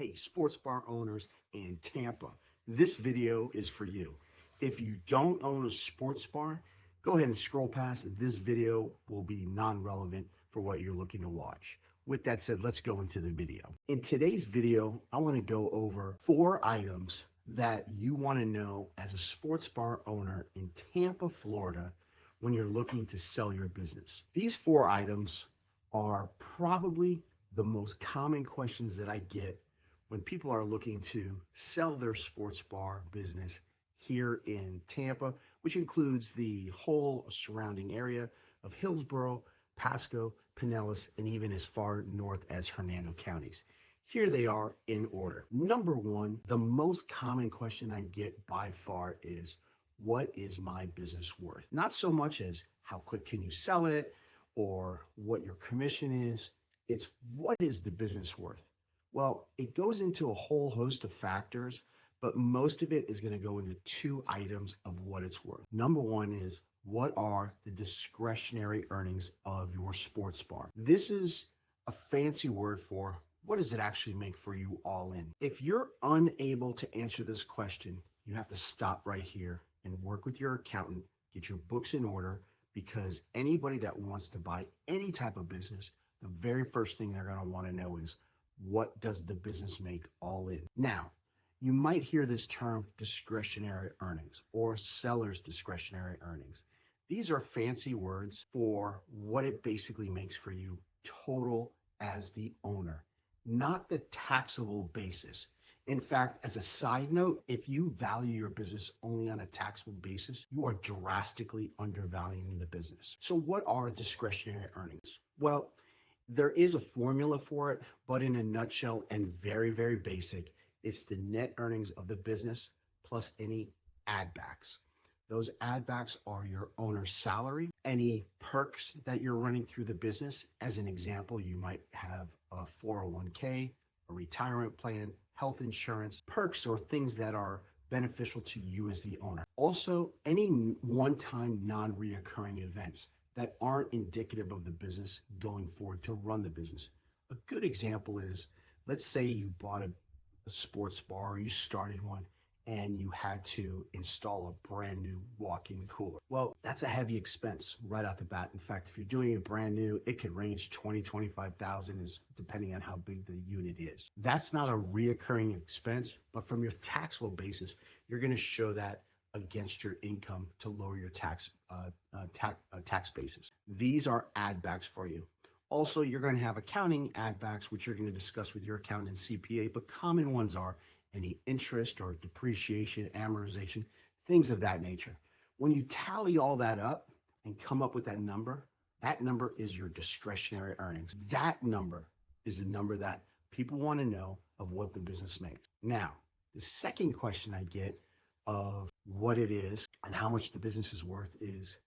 Hey, sports bar owners in Tampa, this video is for you. If you don't own a sports bar, go ahead and scroll past. This video will be non-relevant for what you're looking to watch. With that said, let's go into the video. In today's video, I want to go over 4 items that you want to know as a sports bar owner in Tampa, Florida, when you're looking to sell your business. These 4 items are probably the most common questions that I get when people are looking to sell their sports bar business here in Tampa, which includes the whole surrounding area of Hillsborough, Pasco, Pinellas, and even as far north as Hernando counties. Here they are in order. Number 1, the most common question I get by far is, what is my business worth? Not so much as how quick can you sell it or what your commission is. It's what is the business worth? Well, it goes into a whole host of factors, but most of it is going to go into 2 items of what it's worth. Number 1 is, what are the discretionary earnings of your sports bar? This is a fancy word for what does it actually make for you all in? If you're unable to answer this question, you have to stop right here and work with your accountant, get your books in order, because anybody that wants to buy any type of business, the very first thing they're going to want to know is, what does the business make all in? Now, you might hear this term discretionary earnings or seller's discretionary earnings. These are fancy words for what it basically makes for you total as the owner, not the taxable basis. In fact, as a side note, if you value your business only on a taxable basis, you are drastically undervaluing the business. So what are discretionary earnings? Well, there is a formula for it, but in a nutshell and very, very basic, it's the net earnings of the business plus any add backs. Those add backs are your owner's salary, any perks that you're running through the business. As an example, you might have a 401k, a retirement plan, health insurance, perks or things that are beneficial to you as the owner. Also, any one-time non-reoccurring events that aren't indicative of the business going forward to run the business. A good example is, let's say you bought a sports bar, or you started one, and you had to install a brand new walk-in cooler. Well, that's a heavy expense right out the bat. In fact, if you're doing it brand new, it could range $20,000-$25,000 is depending on how big the unit is. That's not a reoccurring expense, but from your taxable basis, you're going to show that against your income to lower your tax basis. These are add backs for you. Also, you're going to have accounting add backs, which you're going to discuss with your accountant and CPA, but common ones are any interest or depreciation, amortization, things of that nature. When you tally all that up and come up with that number is your discretionary earnings. That number is the number that people want to know of what the business makes. Now, the second question I get of what it is and how much the business is worth is,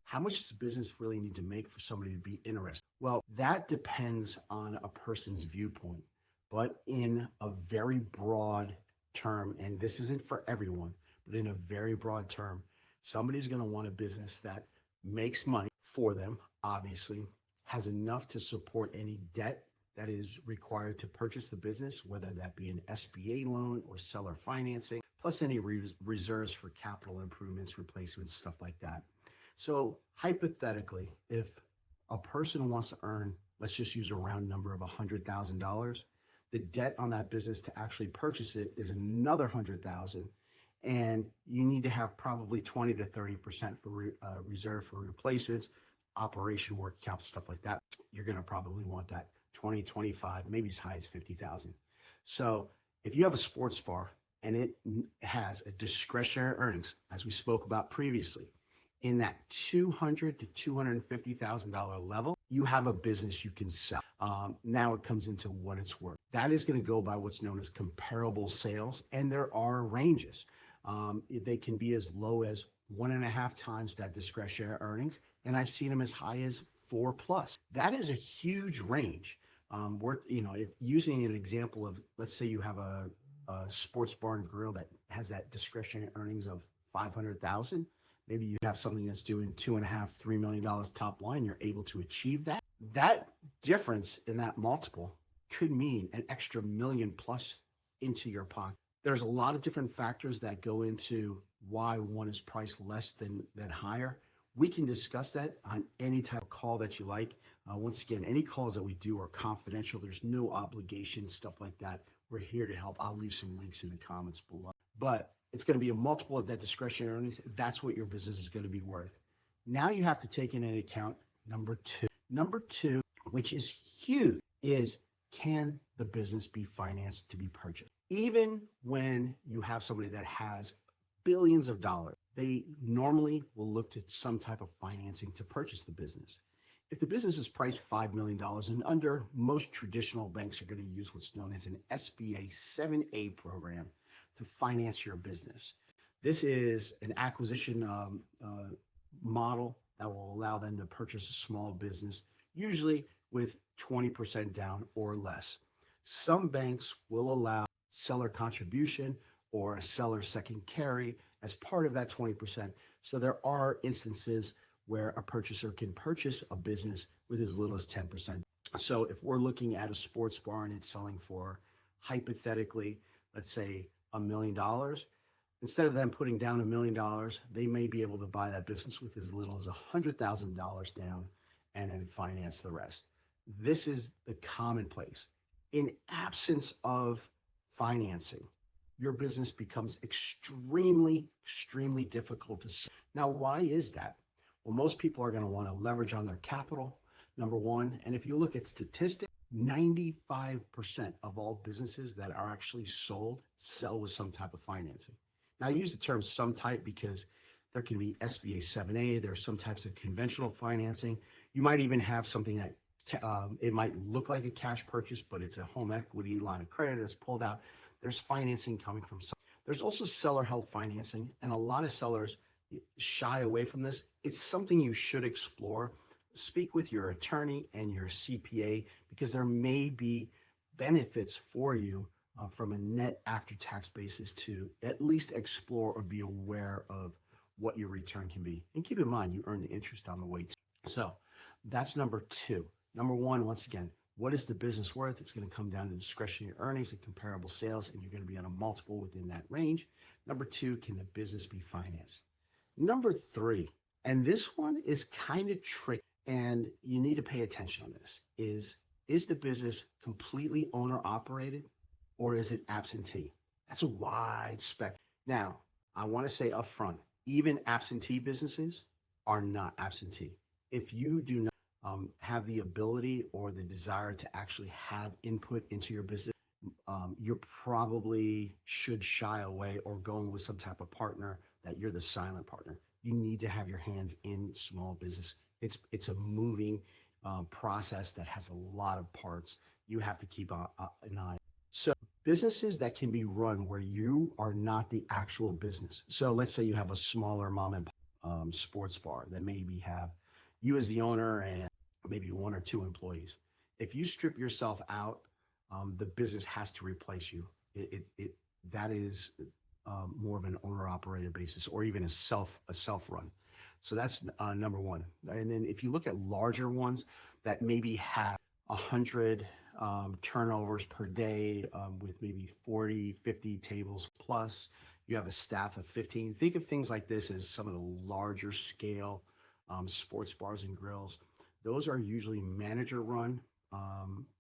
how much does the business really need to make for somebody to be interested? Well, that depends on a person's viewpoint, but in a very broad term, and this isn't for everyone, but in a very broad term, somebody's going to want a business that makes money for them, obviously, has enough to support any debt that is required to purchase the business, whether that be an SBA loan or seller financing, plus any reserves for capital improvements, replacements, stuff like that. So hypothetically, if a person wants to earn, let's just use a round number of $100,000, the debt on that business to actually purchase it is another $100,000, and you need to have probably 20 to 30% for reserve for replacements, operation work, capital, stuff like that. You're going to probably want that 20, 25, maybe as high as 50,000. So if you have a sports bar and it has a discretionary earnings, as we spoke about previously, in that $200,000 to $250,000 level, you have a business you can sell. Now it comes into what it's worth. That is going to go by what's known as comparable sales, and there are ranges. They can be as low as 1.5 times that discretionary earnings, and I've seen them as high as 4+. That is a huge range. If using an example of, let's say you have a sports bar and grill that has that discretionary earnings of $500,000. Maybe you have something that's doing $2.5–3 million top line. You're able to achieve that. That difference in that multiple could mean an extra $1 million+ into your pocket. There's a lot of different factors that go into why one is priced less than higher. We can discuss that on any type of call that you like. Once again, any calls that we do are confidential. There's no obligation, stuff like that. We're here to help. I'll leave some links in the comments below. But it's going to be a multiple of that discretionary earnings. That's what your business is going to be worth. Now you have to take into account number two. Number two, which is huge, is can the business be financed to be purchased? Even when you have somebody that has billions of dollars, they normally will look to some type of financing to purchase the business. If the business is priced $5 million and under, most traditional banks are going to use what's known as an SBA 7A program to finance your business. This is an acquisition model that will allow them to purchase a small business, usually with 20% down or less. Some banks will allow seller contribution or a seller second carry as part of that 20%. So there are instances where a purchaser can purchase a business with as little as 10%. So if we're looking at a sports bar and it's selling for, hypothetically, let's say $1 million, instead of them putting down $1 million, they may be able to buy that business with as little as $100,000 down and then finance the rest. This is the commonplace. In absence of financing, your business becomes extremely difficult to sell. Now, why is that? Well, most people are going to want to leverage on their capital, number one. And if you look at statistics, 95% of all businesses that are actually sold sell with some type of financing. Now, I use the term some type because there can be SBA 7A. There are some types of conventional financing. You might even have something that it might look like a cash purchase, but it's a home equity line of credit that's pulled out. There's financing coming from some. There's also seller held financing, and a lot of sellers shy away from this. It's something you should explore. Speak with your attorney and your CPA because there may be benefits for you from a net after-tax basis to at least explore or be aware of what your return can be. And keep in mind, you earn the interest on the way too. So that's number two. Number one, once again, what is the business worth? It's going to come down to discretionary earnings and comparable sales, and you're going to be on a multiple within that range. Number two, can the business be financed? Number three, and this one is kind of tricky, and you need to pay attention on this, is the business completely owner-operated or is it absentee? That's a wide spectrum. Now, I want to say up front, even absentee businesses are not absentee. If you do not have the ability or the desire to actually have input into your business, you probably should shy away or going with some type of partner that you're the silent partner. You need to have your hands in small business. It's a moving process that has a lot of parts. You have to keep an eye. So businesses that can be run where you are not the actual business. So let's say you have a smaller mom and pop sports bar that maybe have you as the owner and maybe one or two employees. If you strip yourself out, the business has to replace you. That is more of an owner-operated basis, or even a self-run. So that's number one. And then if you look at larger ones that maybe have 100 turnovers per day with maybe 40, 50 tables plus, you have a staff of 15. Think of things like this as some of the larger scale sports bars and grills. Those are usually manager run,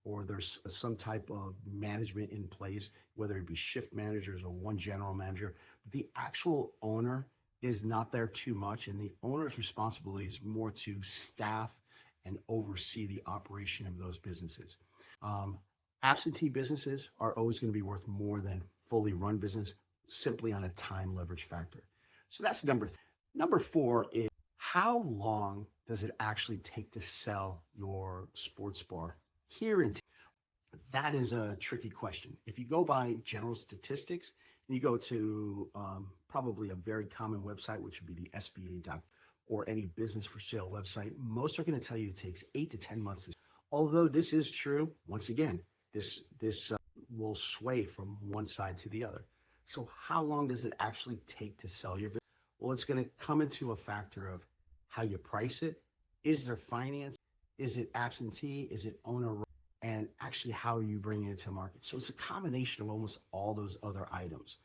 or there's some type of management in place, whether it be shift managers or one general manager. But the actual owner is not there too much, and the owner's responsibility is more to staff and oversee the operation of those businesses. Absentee businesses are always going to be worth more than fully run business, simply on a time leverage factor. So that's number three. Number four is, how long does it actually take to sell your sports bar here in Tampa? That is a tricky question. If you go by general statistics, and you go to probably a very common website, which would be the SBA or any business for sale website, most are going to tell you it takes 8 to 10 months. Although this is true, once again, this will sway from one side to the other. So how long does it actually take to sell your business? Well, it's going to come into a factor of how you price it. Is there finance? Is it absentee? Is it owner? and actually how you bring it to market. So it's a combination of almost all those other items.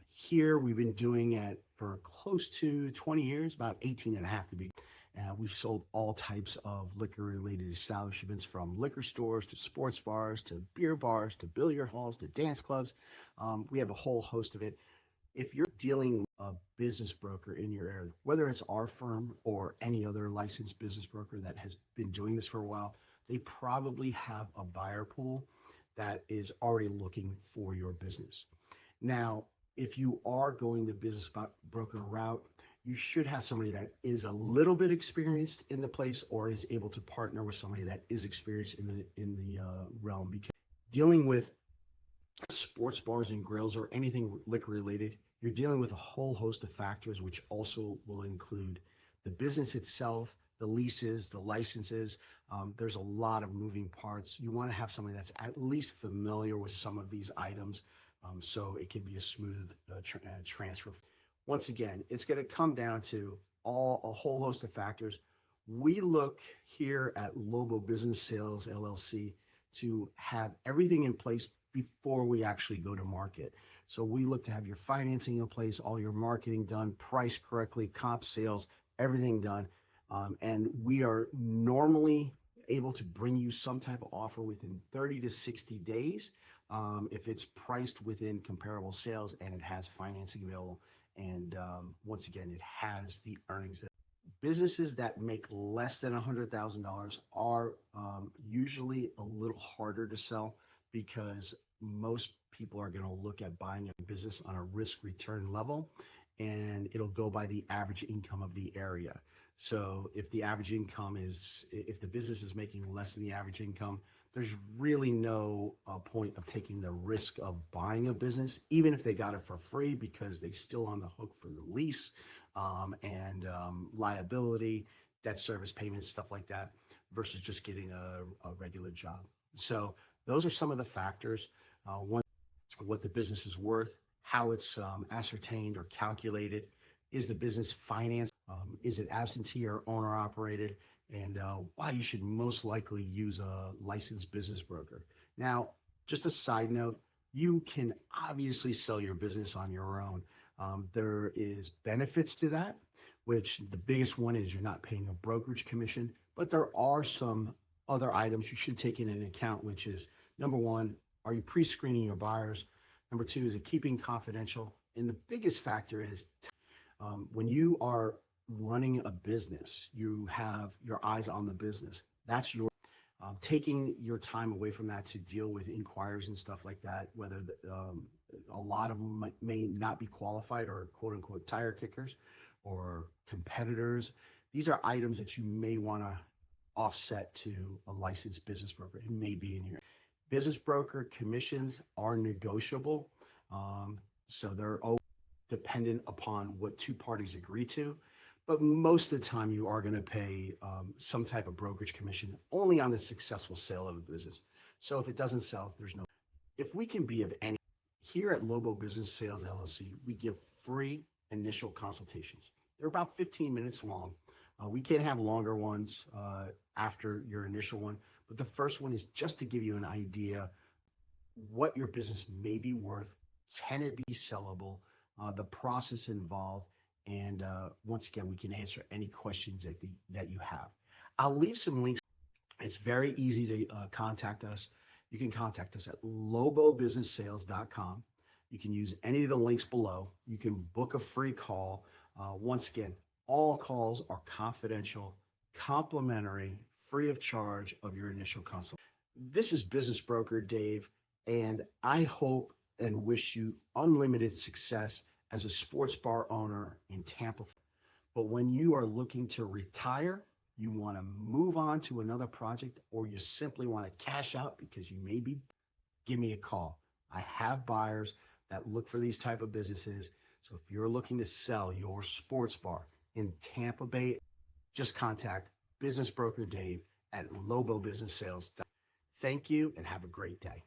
Here we've been doing it for close to 20 years, about 18 and a half to be. We've sold all types of liquor-related establishments, from liquor stores to sports bars to beer bars to billiard halls to dance clubs. We have a whole host of it. If you're dealing with a business broker in your area, whether it's our firm or any other licensed business broker that has been doing this for a while, they probably have a buyer pool that is already looking for your business. Now, if you are going the business broker route, you should have somebody that is a little bit experienced in the place or is able to partner with somebody that is experienced in the realm, because dealing with sports bars and grills or anything liquor related, you're dealing with a whole host of factors, which also will include the business itself, the leases, the licenses. There's a lot of moving parts. You want to have somebody that's at least familiar with some of these items, so it can be a smooth transfer. Once again, it's going to come down to a whole host of factors. We look here at Lobo Business Sales LLC to have everything in place before we actually go to market. So we look to have your financing in place, all your marketing done, priced correctly, comp sales, everything done. And we are normally able to bring you some type of offer within 30 to 60 days if it's priced within comparable sales and it has financing available. And once again, it has the earnings. Businesses that make less than $100,000 are usually a little harder to sell, because most people are going to look at buying a business on a risk return level, and it'll go by the average income of the area. So if the average income if the business is making less than the average income, there's really no point of taking the risk of buying a business, even if they got it for free, because they still on the hook for the lease and liability, debt service payments, stuff like that, versus just getting a regular job. So those are some of the factors. One, what the business is worth, how it's ascertained or calculated. Is the business financed? Is it absentee or owner operated? And why you should most likely use a licensed business broker. Now, just a side note, you can obviously sell your business on your own. There is benefits to that, which the biggest one is you're not paying a brokerage commission, but there are some other items you should take into account, which is, number one, are you pre-screening your buyers? Number two, is it keeping confidential? And the biggest factor is when you are running a business, you have your eyes on the business. That's your taking your time away from that to deal with inquiries and stuff like that, whether a lot of them may not be qualified or quote unquote tire kickers or competitors. These are items that you may want to offset to a licensed business broker. It may be in here. Business broker commissions are negotiable, so they're always dependent upon what two parties agree to. But most of the time, you are going to pay some type of brokerage commission only on the successful sale of a business. So if it doesn't sell, there's no. If we can be of any, here at Lobo Business Sales LLC, we give free initial consultations. They're about 15 minutes long. We can't have longer ones after your initial one, but the first one is just to give you an idea what your business may be worth, can it be sellable, the process involved, and once again, we can answer any questions that you have. I'll leave some links. It's very easy to contact us. You can contact us at lobobusinesssales.com. You can use any of the links below. You can book a free call. Once again, all calls are confidential, complimentary, free of charge of your initial consult. This is Business Broker Dave, and I hope and wish you unlimited success as a sports bar owner in Tampa. But when you are looking to retire, you want to move on to another project, or you simply want to cash out because you may be, give me a call. I have buyers that look for these type of businesses. So if you're looking to sell your sports bar in Tampa Bay, just contact Business Broker Dave at Lobo Business Sales. Thank you and have a great day.